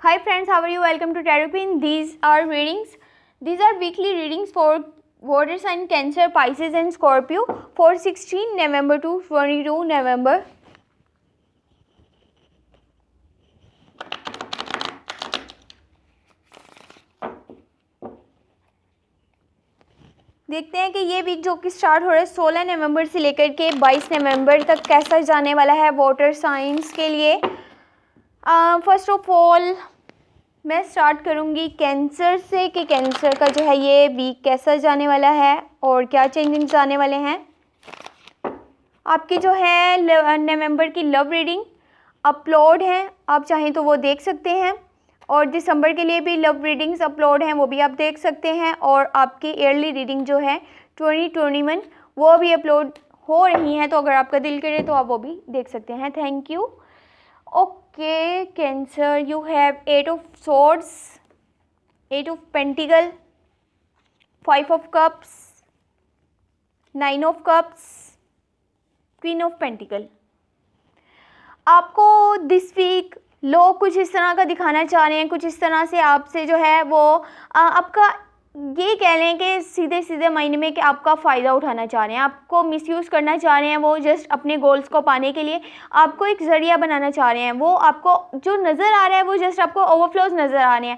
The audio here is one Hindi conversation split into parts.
Hi friends, how are you? Welcome to Tarot. These are readings. These are weekly readings for water sign Cancer, Pisces and Scorpio for 16 November to 22 November. देखते हैं कि ये वीक जो कि स्टार्ट हो रहा है 16 नवंबर से लेकर के 22 नवंबर तक कैसा जाने वाला है वाटर साइंस के लिए। फर्स्ट ऑफ ऑल मैं स्टार्ट करूँगी कैंसर से कि कैंसर का जो है ये वीक कैसा जाने वाला है और क्या चेंजिंग्स आने वाले हैं। आपकी जो है नवंबर की लव रीडिंग अपलोड है, आप चाहें तो वो देख सकते हैं, और दिसंबर के लिए भी लव रीडिंग्स अपलोड हैं, वो भी आप देख सकते हैं, और आपकी ईयरली रीडिंग जो है 2021 वो भी अपलोड हो रही हैं, तो अगर आपका दिल करे तो आप वो भी देख सकते हैं। Thank you. Okay cancer, you have 8 of swords, 8 of pentacle, 5 of cups, 9 of cups, queen of pentacle. आपको दिस वीक लोग कुछ इस तरह का दिखाना चाह रहे हैं, कुछ इस तरह से आपसे जो है वो आपका ये कह लें कि सीधे सीधे मायने में कि आपका फ़ायदा उठाना चाह रहे हैं, आपको मिसयूज़ करना चाह रहे हैं। वो जस्ट अपने गोल्स को पाने के लिए आपको एक ज़रिया बनाना चाह रहे हैं। वो आपको जो नज़र आ रहा है वो जस्ट आपको ओवरफ्लोज नज़र आ रहे हैं।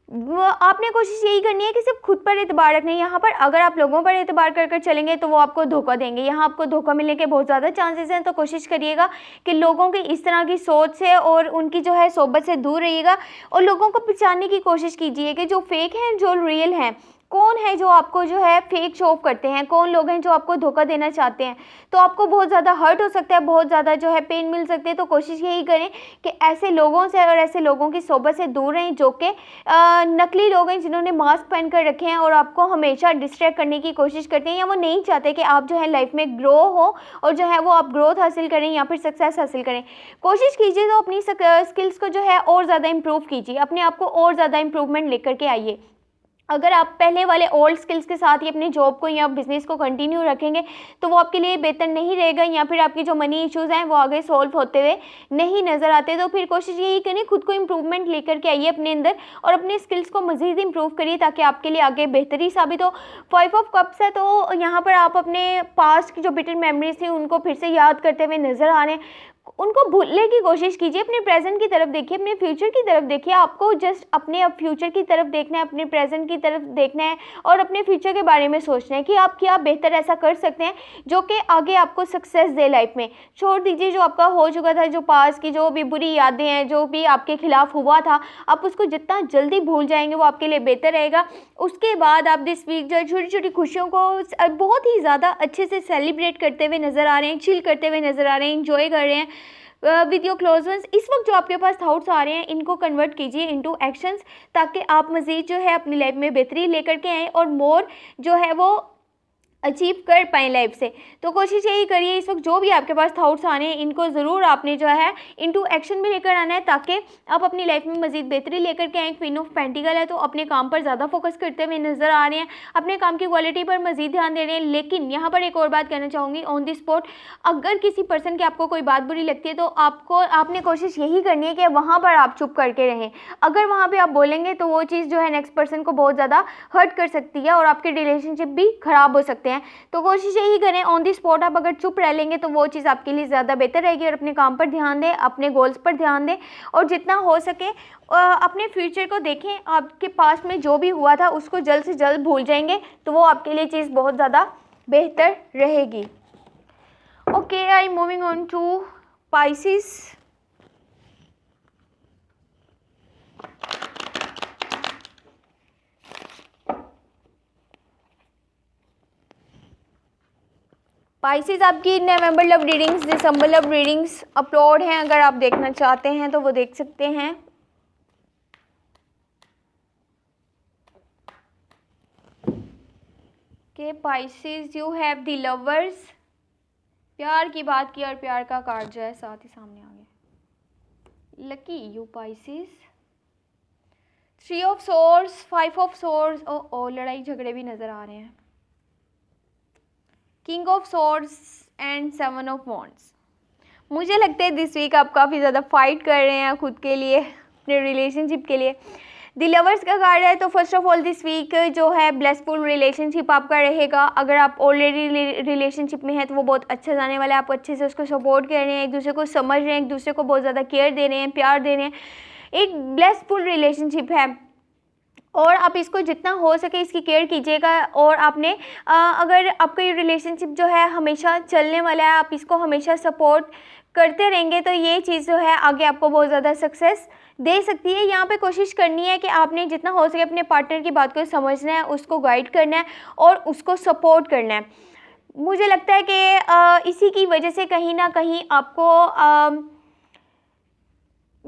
आपने कोशिश यही करनी है कि सिर्फ खुद पर एतबार रखना है। यहाँ पर अगर आप लोगों पर एतबार कर कर चलेंगे तो वो आपको धोखा देंगे, यहाँ आपको धोखा मिलने के बहुत ज़्यादा चांसेस हैं। तो कोशिश करिएगा कि लोगों की इस तरह की सोच से और उनकी जो है सोबत से दूर रहिएगा, और लोगों को पहचानने की कोशिश कीजिए कि जो फेक हैं जो रियल हैं, कौन है जो आपको जो है फेक शो ऑफ करते हैं, कौन लोग हैं जो आपको धोखा देना चाहते हैं। तो आपको बहुत ज़्यादा हर्ट हो सकता है, बहुत ज़्यादा जो है पेन मिल सकती है। तो कोशिश यही करें कि ऐसे लोगों से और ऐसे लोगों की सोबत से दूर रहें जो कि नकली लोग हैं, जिन्होंने मास्क पहन कर रखे हैं और आपको हमेशा डिस्ट्रैक्ट करने की कोशिश करते हैं, या वो नहीं चाहते कि आप जो है लाइफ में ग्रो हो और जो है वो आप ग्रोथ हासिल करें या फिर सक्सेस हासिल करें। कोशिश कीजिए तो अपनी स्किल्स को जो है और ज़्यादा इम्प्रूव कीजिए, अपने आप को और ज़्यादा इम्प्रूवमेंट लेकर के आइए। अगर आप पहले वाले ओल्ड स्किल्स के साथ ही अपनी जॉब को या बिज़नेस को कंटिन्यू रखेंगे तो वो आपके लिए बेहतर नहीं रहेगा, या फिर आपकी जो मनी इश्यूज़ हैं वो आगे सॉल्व होते हुए नहीं नज़र आते। तो फिर कोशिश यही करें, खुद को इम्प्रूवमेंट लेकर के आइए अपने अंदर और अपने स्किल्स को मज़ीद इम्प्रूव करिए ताकि आपके लिए आगे बेहतरी साबित हो। 5 ऑफ कप्स है, तो यहाँ पर आप अपने पास्ट की जो बिटर मेमोरीज थी उनको फिर से याद करते हुए नज़र आ रहे हैं। उनको भूलने की कोशिश कीजिए, अपने प्रेजेंट की तरफ देखिए, अपने फ्यूचर की तरफ देखिए। आपको जस्ट अपने अब फ्यूचर की तरफ देखना है, अपने प्रेजेंट की तरफ देखना है और अपने फ्यूचर के बारे में सोचना है कि आप क्या बेहतर ऐसा कर सकते हैं जो कि आगे आपको सक्सेस दे लाइफ में। छोड़ दीजिए जो आपका हो चुका था, जो पास की जो भी बुरी यादें हैं, जो भी आपके खिलाफ हुआ था, आप उसको जितना जल्दी भूल जाएंगे वो आपके लिए बेहतर रहेगा। उसके बाद आप दिस वीक जो छोटी छोटी खुशियों को बहुत ही ज़्यादा अच्छे से सेलिब्रेट करते हुए नज़र आ रहे हैं, चिल करते हुए नज़र आ रहे हैं, इंजॉय कर रहे हैं विद योर क्लोज वंस। इस वक्त जो आपके पास थाट्स आ रहे हैं इनको कन्वर्ट कीजिए इनटू एक्शंस ताकि आप मज़ीद जो है अपनी लाइफ में बेहतरी लेकर के आएँ और मोर जो है वो अचीव कर पाएँ लाइफ से। तो कोशिश यही करिए, इस वक्त जो भी आपके पास थाट्स आ रहे हैं इनको ज़रूर आपने जो है इनटू एक्शन में लेकर आना है ताकि आप अपनी लाइफ में मज़ीद बेहतरी लेकर के आएँ। क्वीन ऑफ पेंटिकल है, तो अपने काम पर ज़्यादा फोकस करते हुए नज़र आ रहे हैं, अपने काम की क्वालिटी पर मज़ीद ध्यान दे रहे हैं। लेकिन यहाँ पर एक और बात कहना चाहूँगी, ऑन द स्पॉट अगर किसी पर्सन की आपको कोई बात बुरी लगती है तो आपने कोशिश यही करनी है कि वहाँ पर आप चुप करके रहें। अगर वहाँ पर आप बोलेंगे तो वो चीज़ जो है नेक्स्ट पर्सन को बहुत ज़्यादा हर्ट कर सकती है और आपके रिलेशनशिप भी ख़राब हो सकते हैं। तो कोशिश यही करें, ऑन दी स्पॉट आप अगर चुप रह लेंगे तो वो चीज़ आपके लिए ज़्यादा बेहतर रहेगी। और अपने काम पर ध्यान दें, अपने गोल्स पर ध्यान दें और जितना हो सके अपने फ्यूचर को देखें। आपके पास में जो भी हुआ था उसको जल्द से जल्द भूल जाएंगे तो वो आपके लिए चीज़ बहुत ज़्यादा बेहतर रहेगी। Okay, I moving on to Pisces. Pisces आपकी November love readings, December love readings upload हैं, अगर आप देखना चाहते हैं तो वो देख सकते हैं। के Pisces, you have the lovers. प्यार की बात की और प्यार का कार्ड जो है साथ ही सामने आ गया। Lucky you Pisces. 3 of swords, 5 of swords, ओ लड़ाई झगड़े भी नज़र आ रहे हैं। King of swords and 7 of wands. मुझे लगता है दिस वीक आप काफ़ी ज़्यादा फाइट कर रहे हैं खुद के लिए, अपने रिलेशनशिप के लिए। द लवर्स का कार्ड है, तो first of all this week जो है ब्लेसफुल रिलेशनशिप आपका रहेगा। अगर आप ऑलरेडी रिलेशनशिप में हैं तो वो बहुत अच्छा जाने वाला है, आप अच्छे से उसको सपोर्ट कर रहे हैं, एक दूसरे को समझ रहे हैं, एक दूसरे को बहुत ज़्यादा केयर दे रहे हैं, प्यार दे रहे हैं, एक ब्लेसफुल रिलेशनशिप है। और आप इसको जितना हो सके इसकी केयर कीजिएगा। और आपने अगर आपका ये रिलेशनशिप जो है हमेशा चलने वाला है, आप इसको हमेशा सपोर्ट करते रहेंगे, तो ये चीज़ जो है आगे आपको बहुत ज़्यादा सक्सेस दे सकती है। यहाँ पे कोशिश करनी है कि आपने जितना हो सके अपने पार्टनर की बात को समझना है, उसको गाइड करना है और उसको सपोर्ट करना है। मुझे लगता है कि इसी की वजह से कहीं ना कहीं आपको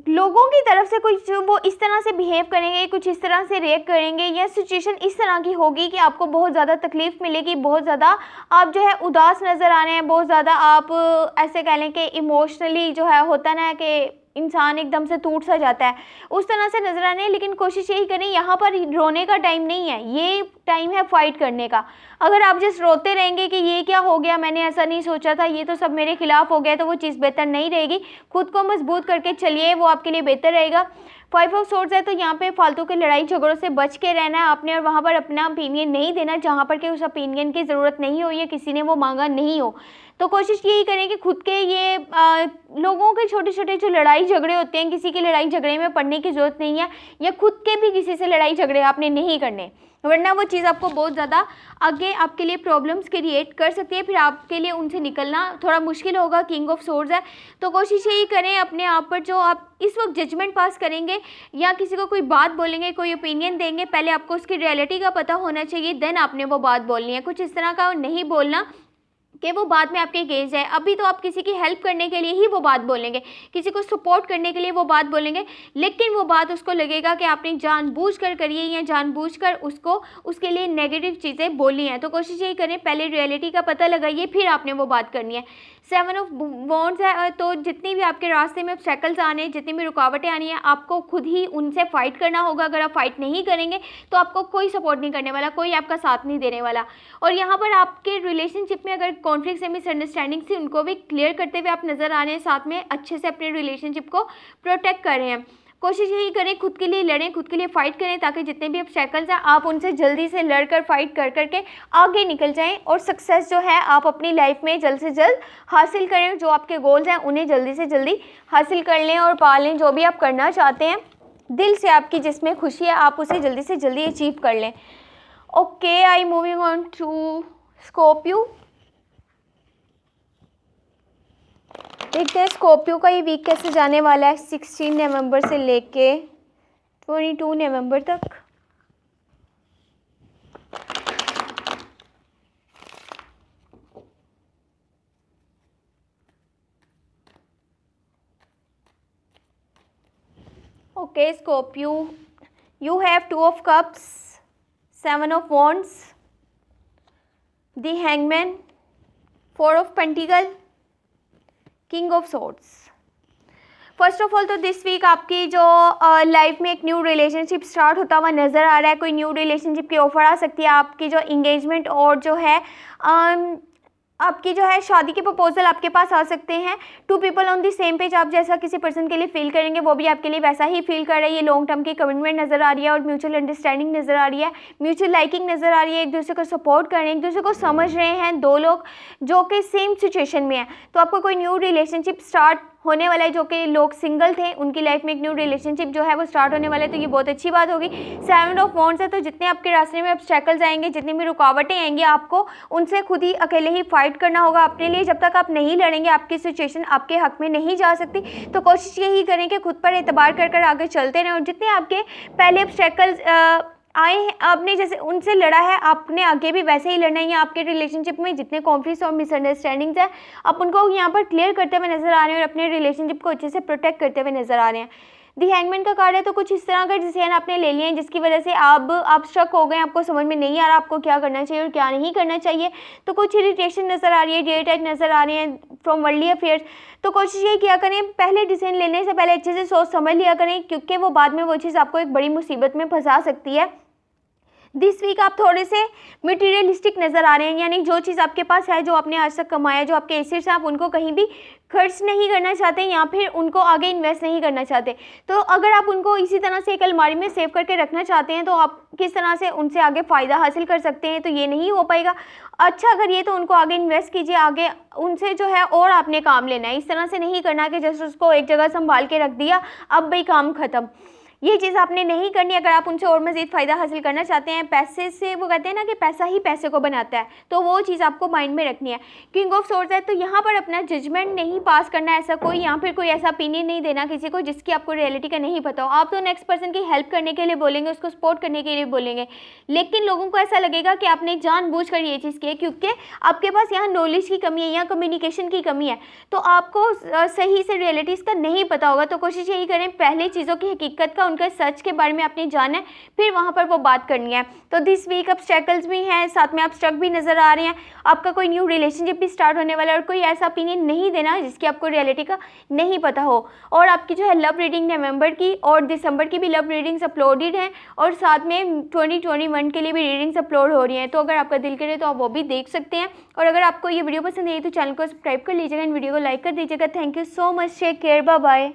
लोगों की तरफ से कुछ वो इस तरह से बिहेव करेंगे, कुछ इस तरह से रिएक्ट करेंगे, या सिचुएशन इस तरह की होगी कि आपको बहुत ज़्यादा तकलीफ़ मिलेगी, बहुत ज़्यादा आप जो है उदास नज़र आ रहे हैं, बहुत ज़्यादा आप ऐसे कह लें कि इमोशनली जो है होता ना कि इंसान एकदम से टूट सा जाता है, उस तरह से नज़र आने हैं। लेकिन कोशिश यही करें, यहाँ पर रोने का टाइम नहीं है, ये टाइम है फाइट करने का। अगर आप जस्ट रोते रहेंगे कि ये क्या हो गया, मैंने ऐसा नहीं सोचा था, ये तो सब मेरे खिलाफ हो गया, तो वो चीज़ बेहतर नहीं रहेगी। खुद को मजबूत करके चलिए, वो आपके लिए बेहतर रहेगा। 5 ऑफ सोर्ड्स है, तो यहाँ पे फालतू के लड़ाई झगड़ों से बच के रहना है आपने, और वहाँ पर अपना ओपिनियन नहीं देना जहाँ पर कि उस ओपिनियन की ज़रूरत नहीं हो या किसी ने वो मांगा नहीं हो। तो कोशिश यही करें कि खुद के ये लोगों के छोटे छोटे जो लड़ाई झगड़े होते हैं, किसी की लड़ाई झगड़े में पड़ने की ज़रूरत नहीं है, या खुद के भी किसी से लड़ाई झगड़े आपने नहीं करने, वरना वो चीज़ आपको बहुत ज़्यादा आगे आपके लिए प्रॉब्लम्स क्रिएट कर सकती है, फिर आपके लिए उनसे निकलना थोड़ा मुश्किल होगा। किंग ऑफ सोर्ड्स है, तो कोशिश यही करें अपने आप पर, जो आप इस वक्त जजमेंट पास करेंगे या किसी को कोई बात बोलेंगे, कोई ओपिनियन देंगे, पहले आपको उसकी रियलिटी का पता होना चाहिए, देन आपने वो बात बोलनी है। कुछ इस तरह का नहीं बोलना कि वो बाद में आपके अगेंस्ट जाए। अभी तो आप किसी की हेल्प करने के लिए ही वो बात बोलेंगे, किसी को सपोर्ट करने के लिए वो बात बोलेंगे, लेकिन वो बात उसको लगेगा कि आपने जानबूझकर करी है या जानबूझकर उसको उसके लिए नेगेटिव चीज़ें बोली हैं। तो कोशिश यही करें, पहले रियलिटी का पता लगाइए, फिर आपने वो बात करनी है। 7 ऑफ वॉन्ड्स है, तो जितनी भी आपके रास्ते में ऑब्स्टेकल्स आने हैं, जितनी भी रुकावटें आनी हैं, आपको खुद ही उनसे फाइट करना होगा। अगर आप फाइट नहीं करेंगे तो आपको कोई सपोर्ट नहीं करने वाला, कोई आपका साथ नहीं देने वाला। और यहाँ पर आपके रिलेशनशिप में अगर कॉन्फ्लिक्ट से मिसअंडरस्टैंडिंग से उनको भी क्लियर करते हुए आप नज़र आ रहे हैं, साथ में अच्छे से अपने रिलेशनशिप को प्रोटेक्ट कर रहे हैं। कोशिश यही करें, खुद के लिए लड़ें, खुद के लिए फाइट करें, ताकि जितने भी ऑब्स्टेकल्स हैं आप उनसे जल्दी से लड़कर फाइट कर करके आगे निकल जाएं और सक्सेस जो है आप अपनी लाइफ में जल्द से जल्द हासिल करें। जो आपके गोल्स हैं उन्हें जल्दी से जल्दी हासिल कर लें और पा लें। जो भी आप करना चाहते हैं दिल से, आपकी जिसमें खुशी है, आप उसे जल्दी से जल्दी अचीव कर लें। Okay, I moving on to Scorpio. देखते हैं स्कॉर्पियो का ये वीक कैसे जाने वाला है 16 नवंबर से लेके 22 नवंबर तक। Okay Scorpio, you have 2 of cups, 7 of wands, the hangman, 4 of pentacle, king of swords. First of all तो दिस वीक आपकी जो लाइफ में एक न्यू रिलेशनशिप स्टार्ट होता हुआ नज़र आ रहा है। कोई न्यू रिलेशनशिप की ऑफर आ सकती है। आपकी जो इंगेजमेंट और जो है आपकी जो है शादी के प्रपोजल आपके पास आ सकते हैं। 2 people on the same page, आप जैसा किसी पर्सन के लिए फील करेंगे वो भी आपके लिए वैसा ही फील कर रहा है। ये लॉन्ग टर्म की कमिटमेंट नज़र आ रही है और म्यूचुअल अंडरस्टैंडिंग नज़र आ रही है, म्यूचुअल लाइकिंग नज़र आ रही है, एक दूसरे को सपोर्ट कर रहे हैं, एक दूसरे को समझ रहे हैं, 2 लोग जो कि सेम सिचुएशन में हैं। तो आपको कोई न्यू रिलेशनशिप स्टार्ट होने वाला है। जो कि लोग सिंगल थे उनकी लाइफ में एक न्यू रिलेशनशिप जो है वो स्टार्ट होने वाला है, तो ये बहुत अच्छी बात होगी। 7 ऑफ वॉन्ड्स है, तो जितने आपके रास्ते में ऑब्स्टेकल्स आएंगे, जितनी भी रुकावटें आएंगी, आपको उनसे खुद ही अकेले ही फाइट करना होगा अपने लिए। जब तक आप नहीं लड़ेंगे आपकी सिचुएशन आपके हक में नहीं जा सकती। तो कोशिश यही करें कि खुद पर एतबार कर कर आगे चलते रहें और जितने आपके पहले ऑब्स्टेकल्स आए हैं, आपने जैसे उनसे लड़ा है, आपने आगे भी वैसे ही लड़ना है। या आपके रिलेशनशिप में जितने कॉन्फ्लिक्ट्स और मिसअंडरस्टैंडिंग्स हैं, आप उनको यहाँ पर क्लियर करते हुए नजर आ रहे हैं और अपने रिलेशनशिप को अच्छे से प्रोटेक्ट करते हुए नजर आ रहे हैं। दी हैंगमैन का कार्ड है, तो कुछ इस तरह का डिसीजन आपने ले लिए हैं जिसकी वजह से आप स्ट्रक हो गए, आपको समझ में नहीं आ रहा आपको क्या करना चाहिए और क्या नहीं करना चाहिए। तो कुछ इरिटेशन नज़र आ रही है, डेट नज़र आ रही है फ्रॉम वर्ल्डली अफेयर्स। तो कोशिश ये किया करें, पहले डिसीजन लेने से पहले अच्छे से सोच समझ लिया करें, क्योंकि वो बाद में वो चीज़ आपको एक बड़ी मुसीबत में फंसा सकती है। दिस वीक आप थोड़े से मटीरियलिस्टिक नज़र आ रहे हैं, यानी जो चीज़ आपके पास है, जो आपने आज तक कमाया, जो आपके एसेट्स हैं, आप उनको कहीं भी खर्च नहीं करना चाहते या फिर उनको आगे इन्वेस्ट नहीं करना चाहते। तो अगर आप उनको इसी तरह से एक अलमारी में सेव करके रखना चाहते हैं तो आप किस तरह से उनसे आगे फ़ायदा हासिल कर सकते हैं, तो ये नहीं हो पाएगा। अच्छा करिए तो उनको आगे इन्वेस्ट कीजिए, आगे उनसे जो है और आपने काम लेना है। इस तरह से नहीं करना कि जैसे उसको एक जगह संभाल के रख दिया, अब भाई काम ख़त्म। ये चीज़ आपने नहीं करनी। अगर आप उनसे और मज़ीद फ़ायदा हासिल करना चाहते हैं, पैसे से, वो कहते हैं ना कि पैसा ही पैसे को बनाता है, तो वो चीज़ आपको माइंड में रखनी है। किंग ऑफ सोर्ड्स है, तो यहाँ पर अपना जजमेंट नहीं पास करना है ऐसा कोई, या फिर कोई ऐसा ओपिनियन नहीं देना किसी को जिसकी आपको रियलिटी का नहीं पता हो। आप तो नेक्स्ट पर्सन की हेल्प करने के लिए बोलेंगे, उसको सपोर्ट करने के लिए बोलेंगे, लेकिन लोगों को ऐसा लगेगा कि आपने जानबूझकर ये चीज़ की है, क्योंकि आपके पास यहाँ नॉलेज की कमी है या कम्युनिकेशन की कमी है, तो आपको सही से रियलिटीज़ का नहीं पता होगा। तो कोशिश यही करें, पहले चीज़ों की हकीकत का, उनके सच के बारे में आपने जाना है, फिर वहाँ पर वो बात करनी है। तो दिस वीक ऑब्स्टेकल्स भी हैं, साथ में आप स्ट्रक भी नज़र आ रहे हैं। आपका कोई न्यू रिलेशनशिप भी स्टार्ट होने वाला है, और कोई ऐसा ओपिनियन नहीं देना जिसकी आपको रियलिटी का नहीं पता हो। और आपकी जो है लव रीडिंग नवंबर की और दिसंबर की भी लव रीडिंग्स अपलोडेड हैं, और साथ में 2021 के लिए भी रीडिंग्स अपलोड हो रही हैं। तो अगर आपका दिल करे तो आप वो भी देख सकते हैं। और अगर आपको ये वीडियो पसंद आई तो चैनल को सब्सक्राइब कर लीजिएगा, इन वीडियो को लाइक कर दीजिएगा। Thank you so much, take care, bye bye.